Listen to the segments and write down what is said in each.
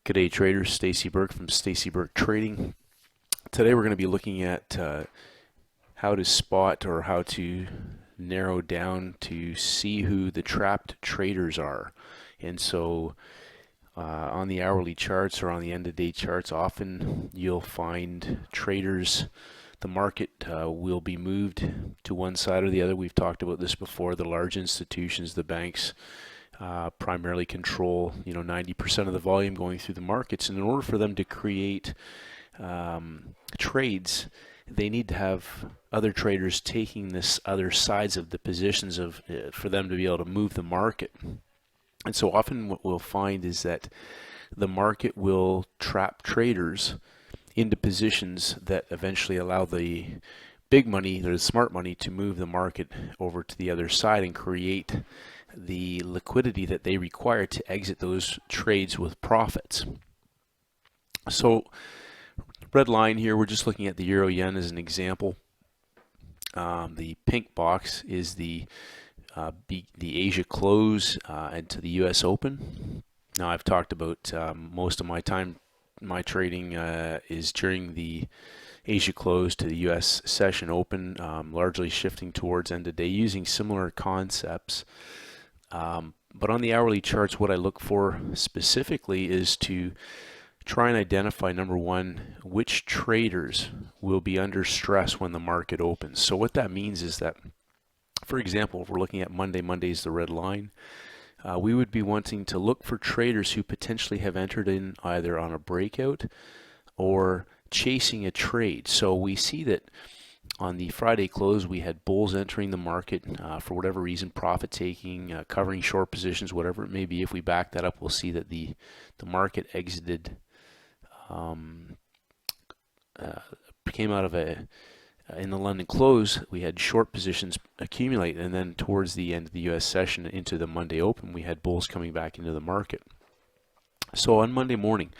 G'day traders, Stacey Burke from Stacey Burke Trading. Today we're going to be looking at how to spot or how to narrow down to see who the trapped traders are. And so on the hourly charts or on the end of day charts, often you'll find traders, the market will be moved to one side or the other. We've talked about this before. The large institutions, the banks, primarily control 90% of the volume going through the markets, and in order for them to create trades, they need to have other traders taking this other sides of the positions of for them to be able to move the market. And so often what we'll find is that the market will trap traders into positions that eventually allow the big money, the smart money, to move the market over to the other side and create the liquidity that they require to exit those trades with profits. So red line here, we're just looking at the euro yen as an example. The pink box is the Asia close and to the US Open. Now I've talked about most of my trading is during the Asia close to the US session open, largely shifting towards end of day using similar concepts. But on the hourly charts, what I look for specifically is to try and identify, number one, which traders will be under stress when the market opens. So what that means is that, for example, if we're looking at Monday, Monday is the red line, we would be wanting to look for traders who potentially have entered in either on a breakout or chasing a trade. So we see that on the Friday close, we had bulls entering the market for whatever reason, profit taking, covering short positions, whatever it may be. If we back that up, we'll see that the market exited, came out of in the London close, we had short positions accumulate, and then towards the end of the US session into the Monday open, we had bulls coming back into the market. So on Monday morning,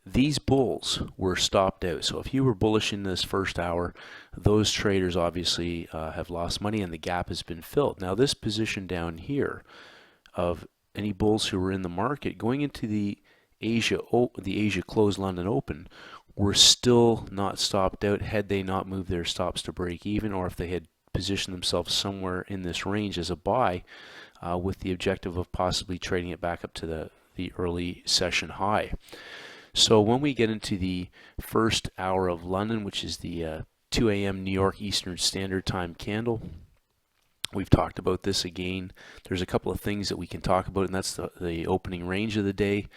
these bulls were stopped out. So if you were bullish in this first hour, those traders obviously have lost money and the gap has been filled. Now this position down here of any bulls who were in the market going into the Asia close London Open were still not stopped out had they not moved their stops to break even, or if they had positioned themselves somewhere in this range as a buy with the objective of possibly trading it back up to the early session high. So when we get into the first hour of London, which is the 2 a.m. New York Eastern Standard Time candle, we've talked about this again. There's a couple of things that we can talk about, and that's the opening range of the day,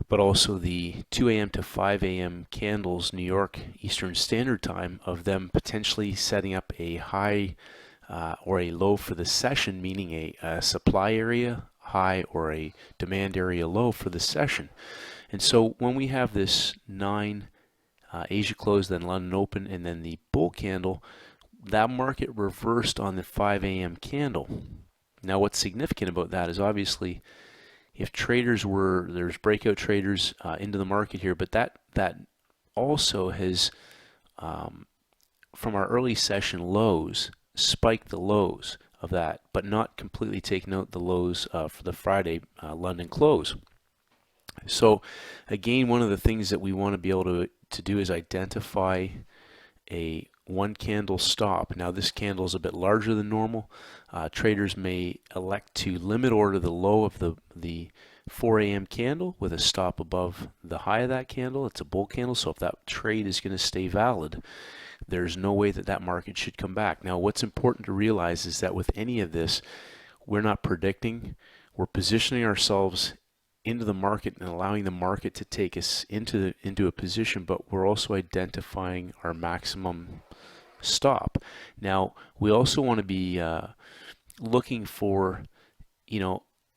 but also the 2 a.m. to 5 a.m. candles, New York Eastern Standard Time, of them potentially setting up a high or a low for the session, meaning a supply area high or a demand area low for the session. And so when we have this 9 Asia close, then London Open, and then the bull candle, that market reversed on the 5 a.m. candle. Now what's significant about that is obviously if traders there's breakout traders into the market here, but that also has, from our early session lows, spiked the lows of that, but not completely taken out the lows for the Friday London close. So again, one of the things that we want to be able to do is identify a one candle stop. Now this candle is a bit larger than normal. Traders may elect to limit order the low of the 4 a.m. candle with a stop above the high of that candle. It's a bull candle, so if that trade is going to stay valid, there's no way that market should come back. Now what's important to realize is that with any of this, we're not predicting. We're positioning ourselves into the market and allowing the market to take us into a position, but we're also identifying our maximum stop. Now we also want to be looking for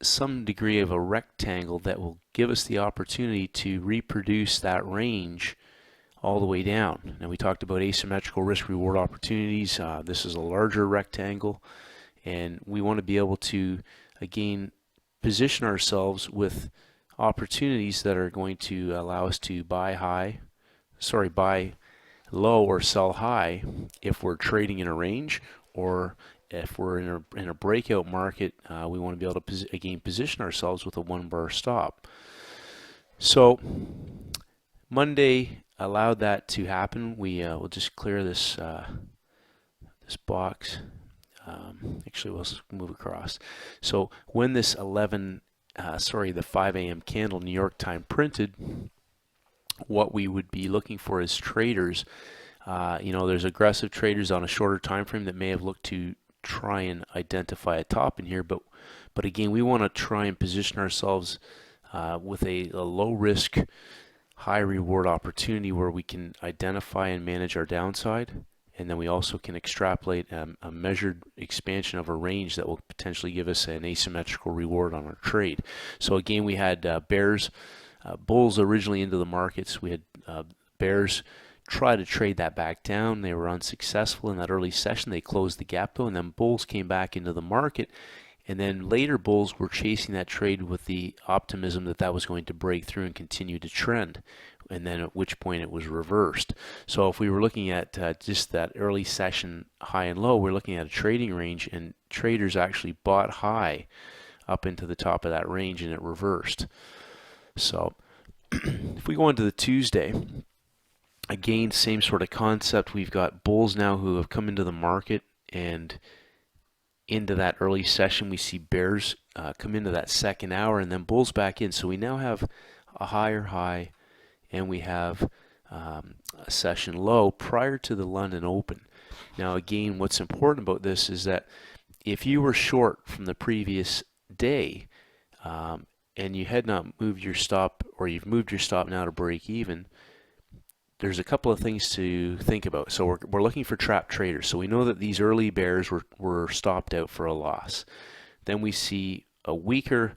some degree of a rectangle that will give us the opportunity to reproduce that range all the way down. Now we talked about asymmetrical risk reward opportunities. This is a larger rectangle, and we want to be able to again position ourselves with opportunities that are going to allow us to buy low or sell high if we're trading in a range, or if we're in a breakout market, we want to be able to again position ourselves with a 1 bar stop. So Monday allowed that to happen. We'll just clear this this box. Actually, we'll move across. So when this the 5 a.m. candle New York time printed, what we would be looking for as traders, there's aggressive traders on a shorter time frame that may have looked to try and identify a top in here, but again, we want to try and position ourselves with a low risk, high reward opportunity where we can identify and manage our downside, and then we also can extrapolate a measured expansion of a range that will potentially give us an asymmetrical reward on our trade. So again, we had bulls originally into the markets. We had bears try to trade that back down. They were unsuccessful in that early session. They closed the gap though, and then bulls came back into the market. And then later bulls were chasing that trade with the optimism that that was going to break through and continue to trend. And then at which point it was reversed. So if we were looking at just that early session high and low, we're looking at a trading range, and traders actually bought high up into the top of that range, and it reversed. So if we go into the Tuesday, again, same sort of concept. We've got bulls now who have come into the market, and into that early session we see bears come into that second hour, and then bulls back in. So we now have a higher high, and we have a session low prior to the London Open. Now again, what's important about this is that if you were short from the previous day and you had not moved your stop, or you've moved your stop now to break even, there's a couple of things to think about. So we're looking for trap traders. So we know that these early bears were stopped out for a loss. Then we see a weaker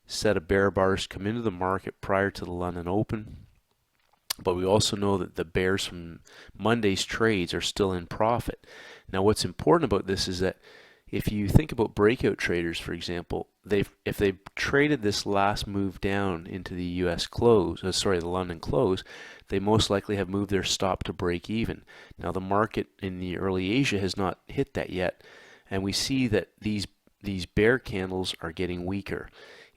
set of bear bars come into the market prior to the London Open. But we also know that the bears from Monday's trades are still in profit. Now what's important about this is that if you think about breakout traders, for example, if they've traded this last move down into the U.S. close, the London close, they most likely have moved their stop to break even. Now the market in the early Asia has not hit that yet, and we see that these bear candles are getting weaker.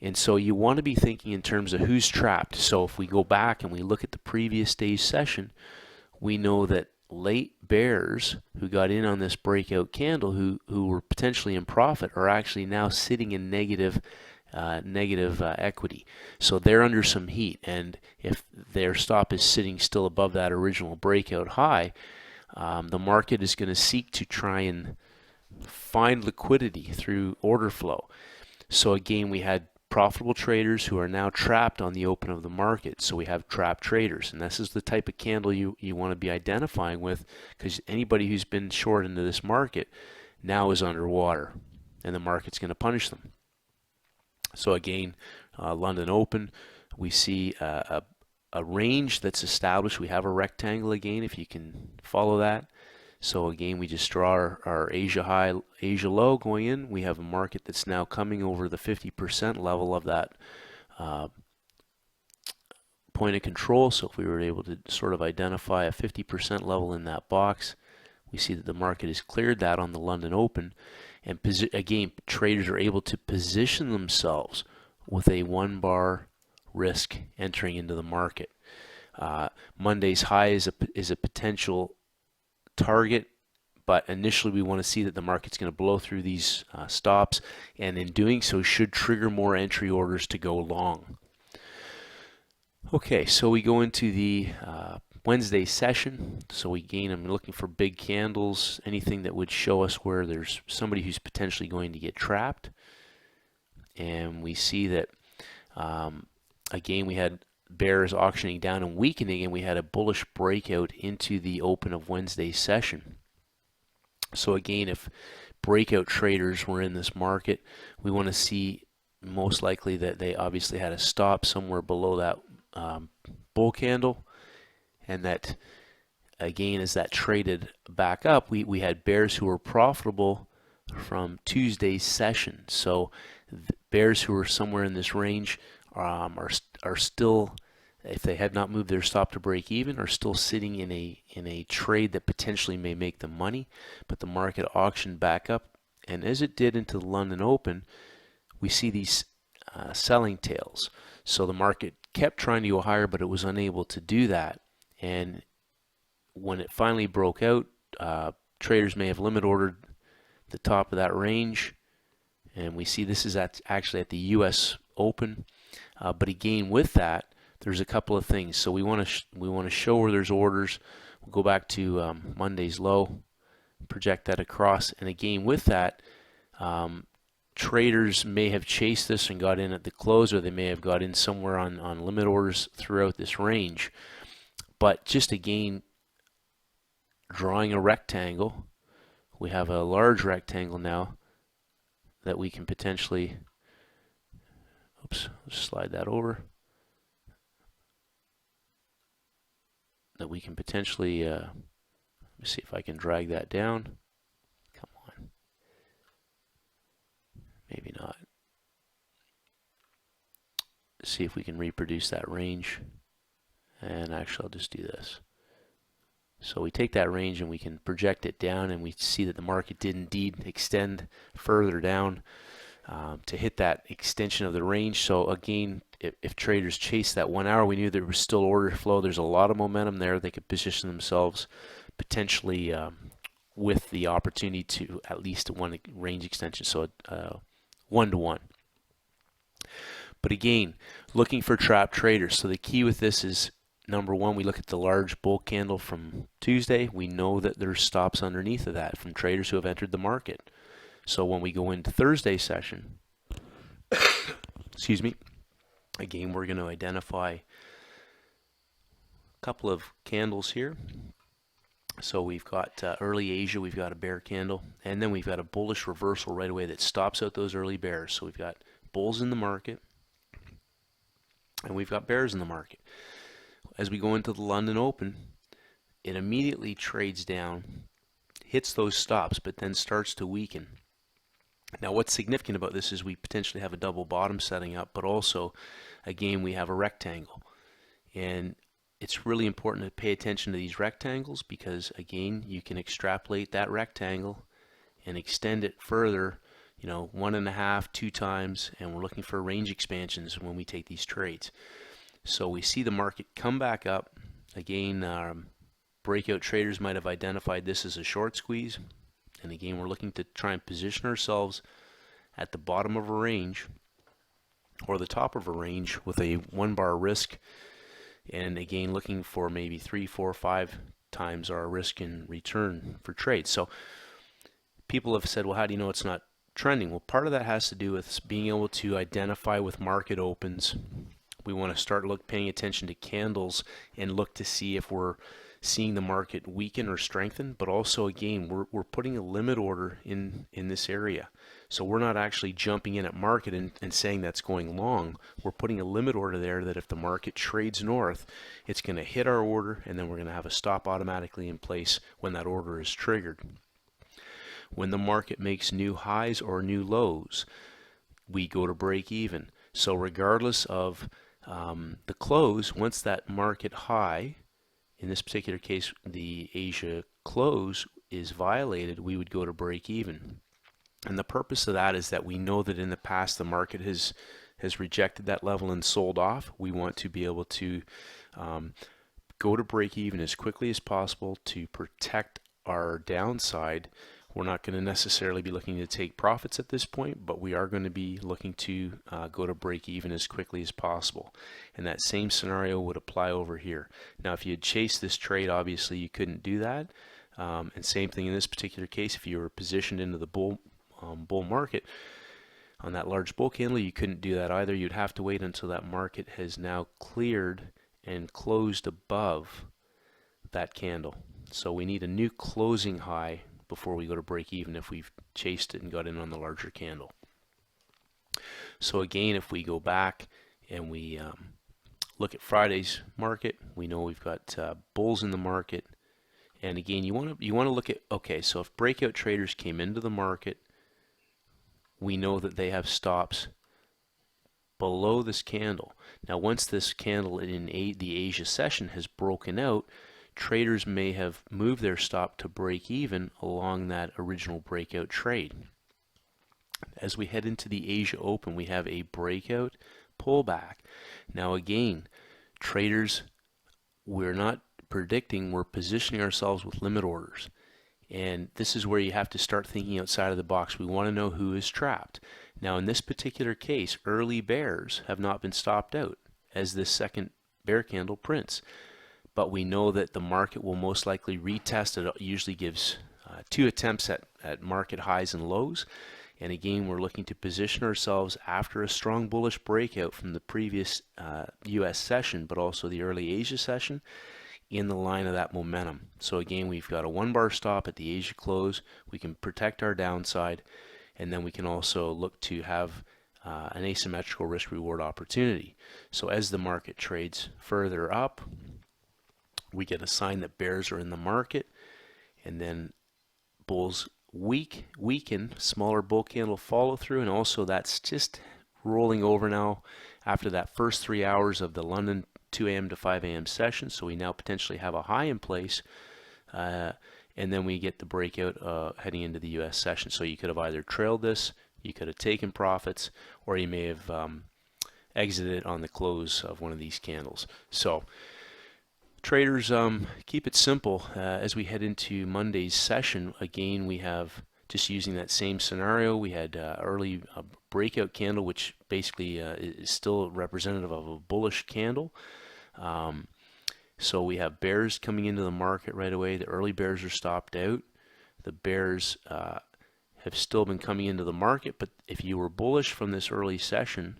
And so you want to be thinking in terms of who's trapped. So if we go back and we look at the previous day's session, we know that late bears who got in on this breakout candle, who were potentially in profit, are actually now sitting in negative equity. So they're under some heat, and if their stop is sitting still above that original breakout high, the market is going to seek to try and find liquidity through order flow. So again, we had profitable traders who are now trapped on the open of the market. So we have trapped traders, and this is the type of candle you want to be identifying with, because anybody who's been short into this market now is underwater, and the market's going to punish them. So again, London Open, we see a range that's established. We have a rectangle again, if you can follow that. So again, we just draw our Asia high, Asia low going in. We have a market that's now coming over the 50% level of that point of control. So if we were able to sort of identify a 50% level in that box, we see that the market has cleared that on the London Open. And again, traders are able to position themselves with a 1-bar risk entering into the market. Monday's high is a potential target, but initially we want to see that the market's going to blow through these stops, and in doing so should trigger more entry orders to go long. Okay, so we go into the Wednesday session. So again, I'm looking for big candles, anything that would show us where there's somebody who's potentially going to get trapped. And we see that again, we had bears auctioning down and weakening, and we had a bullish breakout into the open of Wednesday's session. So again, if breakout traders were in this market, we want to see most likely that they obviously had a stop somewhere below that bull candle, and that again, as that traded back up, we had bears who were profitable from Tuesday's session. So bears who were somewhere in this range are still, if they had not moved their stop to break even, are still sitting in a trade that potentially may make them money. But the market auctioned back up, and as it did into the London Open, we see these selling tails. So the market kept trying to go higher, but it was unable to do that. And when it finally broke out, traders may have limit ordered the top of that range. And we see this is actually at the U.S. Open. But again, with that, there's a couple of things. So we want to show where there's orders. We'll go back to Monday's low, project that across, and again with that, traders may have chased this and got in at the close, or they may have got in somewhere on limit orders throughout this range. But just again, drawing a rectangle, we have a large rectangle now that we can potentially, oops, let's slide that over, that we can potentially, let me see if I can drag that down. Come on. Maybe not. See if we can reproduce that range. And actually, I'll just do this. So we take that range and we can project it down, and we see that the market did indeed extend further down to hit that extension of the range. So again, if traders chase that 1 hour, we knew there was still order flow. There's a lot of momentum there. They could position themselves potentially with the opportunity to at least one range extension, so 1-to-1. But again, looking for trap traders. So the key with this is, number one, we look at the large bull candle from Tuesday. We know that there's stops underneath of that from traders who have entered the market. So when we go into Thursday session, excuse me, again, we're going to identify a couple of candles here. So we've got early Asia, we've got a bear candle, and then we've got a bullish reversal right away that stops out those early bears. So we've got bulls in the market, and we've got bears in the market. As we go into the London Open, it immediately trades down, hits those stops, but then starts to weaken. Now what's significant about this is we potentially have a double bottom setting up, but also, again, we have a rectangle. And it's really important to pay attention to these rectangles because, again, you can extrapolate that rectangle and extend it further, 1.5, 2 times, and we're looking for range expansions when we take these trades. So we see the market come back up. Again, breakout traders might have identified this as a short squeeze. And again, we're looking to try and position ourselves at the bottom of a range or the top of a range with a 1-bar risk. And again, looking for maybe 3, 4, 5 times our risk in return for trades. So people have said, well, how do you know it's not trending? Well, part of that has to do with being able to identify with market opens. We want to start paying attention to candles and look to see if we're seeing the market weaken or strengthen, but also, again, we're putting a limit order in this area. So we're not actually jumping in at market and saying that's going long. We're putting a limit order there that if the market trades north, it's going to hit our order, and then we're going to have a stop automatically in place when that order is triggered. When the market makes new highs or new lows, we go to break even. So regardless of the close, once that market high, in this particular case the Asia close, is violated, we would go to break even. And the purpose of that is that we know that in the past the market has rejected that level and sold off. We want to be able to go to break even as quickly as possible to protect our downside. We're not going to necessarily be looking to take profits at this point, but we are going to be looking to go to break even as quickly as possible. And that same scenario would apply over here. Now, if you had chased this trade, obviously you couldn't do that. And same thing in this particular case, if you were positioned into the bull market on that large bull candle, you couldn't do that either. You'd have to wait until that market has now cleared and closed above that candle. So we need a new closing high before we go to break even if we've chased it and got in on the larger candle. So again, if we go back and we look at Friday's market, we know we've got bulls in the market. And again, you want to look at, okay, so if breakout traders came into the market, we know that they have stops below this candle. Now once this candle in the Asia session has broken out, traders may have moved their stop to break even along that original breakout trade. As we head into the Asia Open, we have a breakout pullback. Now again, traders, we're not predicting, we're positioning ourselves with limit orders. And this is where you have to start thinking outside of the box. We want to know who is trapped. Now in this particular case, early bears have not been stopped out as this second bear candle prints. But we know that the market will most likely retest. It usually gives 2 attempts at market highs and lows. And again, we're looking to position ourselves after a strong bullish breakout from the previous US session, but also the early Asia session, in the line of that momentum. So again, we've got a 1-bar stop at the Asia close. We can protect our downside, and then we can also look to have an asymmetrical risk reward opportunity. So as the market trades further up, we get a sign that bears are in the market, and then bulls weaken, smaller bull candle follow through, and also that's just rolling over now after that first 3 hours of the London 2 a.m. to 5 a.m. session. So we now potentially have a high in place, and then we get the breakout heading into the US session. So you could have either trailed this, you could have taken profits, or you may have exited on the close of one of these candles. So traders, keep it simple as we head into Monday's session. Again, we have, just using that same scenario, we had early breakout candle, which basically is still representative of a bullish candle. So we have bears coming into the market right away. The early bears are stopped out. The bears have still been coming into the market, but if you were bullish from this early session,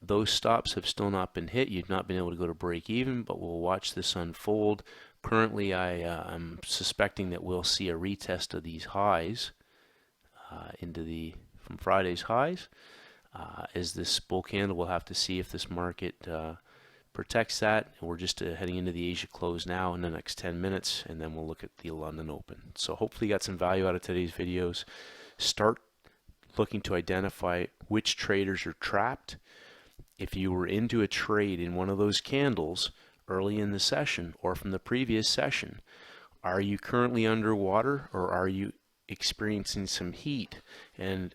those stops have still not been hit. You've not been able to go to break even, but we'll watch this unfold. Currently, I'm suspecting that we'll see a retest of these highs from Friday's highs. As this bull candle, we'll have to see if this market protects that. And we're just heading into the Asia close now in the next 10 minutes, and then we'll look at the London Open. So hopefully you got some value out of today's videos. Start looking to identify which traders are trapped. If you were into a trade in one of those candles early in the session or from the previous session, are you currently underwater, or are you experiencing some heat? And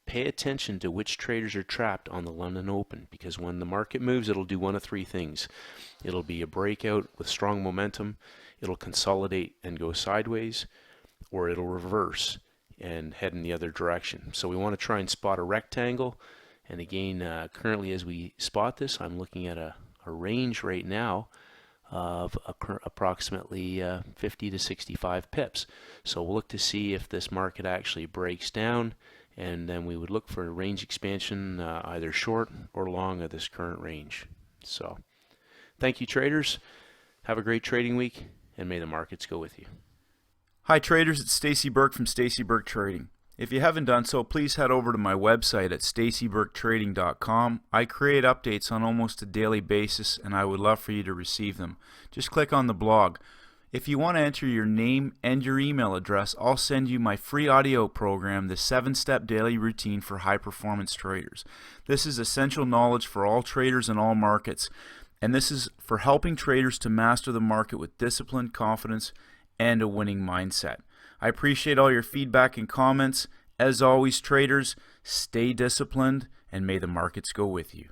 pay attention to which traders are trapped on the London Open, because when the market moves, it'll do one of 3 things. It'll be a breakout with strong momentum, it'll consolidate and go sideways, or it'll reverse and head in the other direction. So we want to try and spot a rectangle. And again, currently as we spot this, I'm looking at a range right now of approximately 50 to 65 pips. So we'll look to see if this market actually breaks down, and then we would look for a range expansion, either short or long of this current range. So thank you, traders. Have a great trading week, and may the markets go with you. Hi traders, it's Stacey Burke from Stacey Burke Trading. If you haven't done so, please head over to my website at staceyburketrading.com. I create updates on almost a daily basis, and I would love for you to receive them. Just click on the blog. If you want to enter your name and your email address, I'll send you my free audio program, the 7-Step Daily Routine for High Performance Traders. This is essential knowledge for all traders in all markets, and this is for helping traders to master the market with discipline, confidence, and a winning mindset. I appreciate all your feedback and comments. As always, traders, stay disciplined, and may the markets go with you.